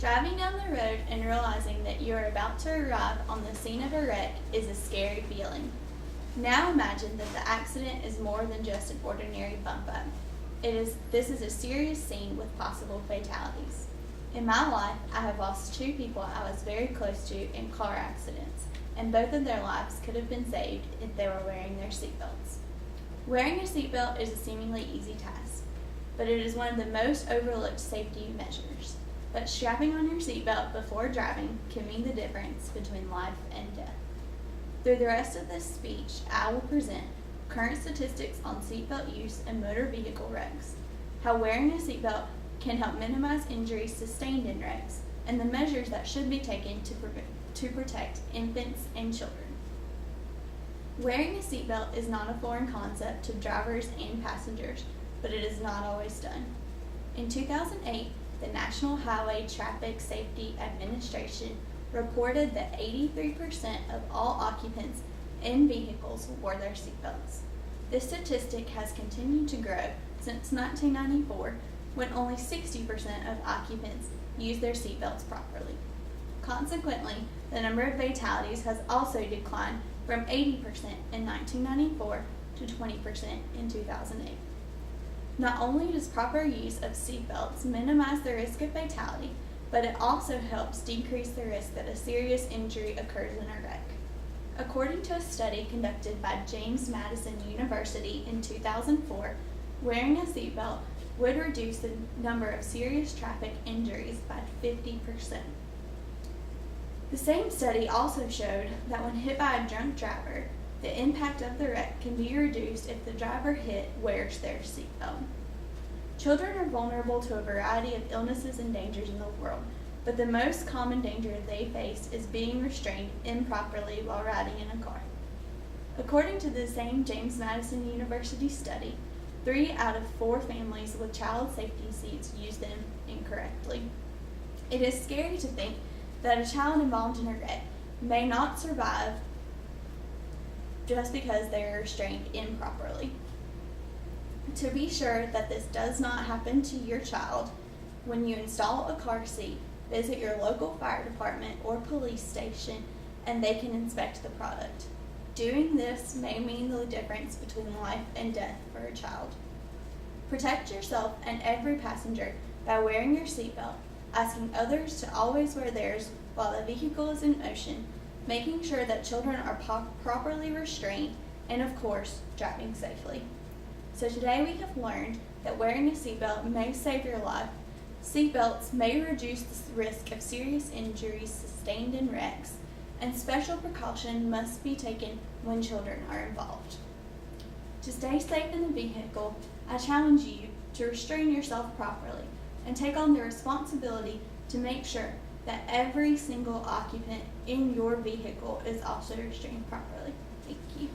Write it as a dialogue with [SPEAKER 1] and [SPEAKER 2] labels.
[SPEAKER 1] Driving down the road and realizing that you are about to arrive on the scene of a wreck is a scary feeling. Now imagine that the accident is more than just an ordinary bump up. This is a serious scene with possible fatalities. In my life, I have lost two people I was very close to in car accidents, and both of their lives could have been saved if they were wearing their seatbelts. Wearing a seatbelt is a seemingly easy task, but it is one of the most overlooked safety measures. But strapping on your seatbelt before driving can mean the difference between life and death. Through the rest of this speech, I will present current statistics on seatbelt use and motor vehicle wrecks, how wearing a seatbelt can help minimize injuries sustained in wrecks, and the measures that should be taken to protect infants and children. Wearing a seatbelt is not a foreign concept to drivers and passengers, but it is not always done. In 2008, the National Highway Traffic Safety Administration reported that 83% of all occupants in vehicles wore their seatbelts. This statistic has continued to grow since 1994, when only 60% of occupants use their seatbelts properly. Consequently, the number of fatalities has also declined from 80% in 1994 to 20% in 2008. Not only does proper use of seatbelts minimize the risk of fatality, but it also helps decrease the risk that a serious injury occurs in a wreck. According to a study conducted by James Madison University in 2004, wearing a seatbelt would reduce the number of serious traffic injuries by 50%. The same study also showed that when hit by a drunk driver, the impact of the wreck can be reduced if the driver hit wears their seatbelt. Children are vulnerable to a variety of illnesses and dangers in the world, but the most common danger they face is being restrained improperly while riding in a car. According to the same James Madison University study, 3 out of 4 families with child safety seats use them incorrectly. It is scary to think that a child involved in a wreck may not survive just because they are restrained improperly. To be sure that this does not happen to your child, when you install a car seat, visit your local fire department or police station and they can inspect the product. Doing this may mean the difference between life and death for a child. Protect yourself and every passenger by wearing your seatbelt, asking others to always wear theirs while the vehicle is in motion, making sure that children are properly restrained, and of course, driving safely. So today we have learned that wearing a seatbelt may save your life. Seatbelts may reduce the risk of serious injuries sustained in wrecks, and special precaution must be taken when children are involved. To stay safe in the vehicle, I challenge you to restrain yourself properly and take on the responsibility to make sure that every single occupant in your vehicle is also restrained properly. Thank you.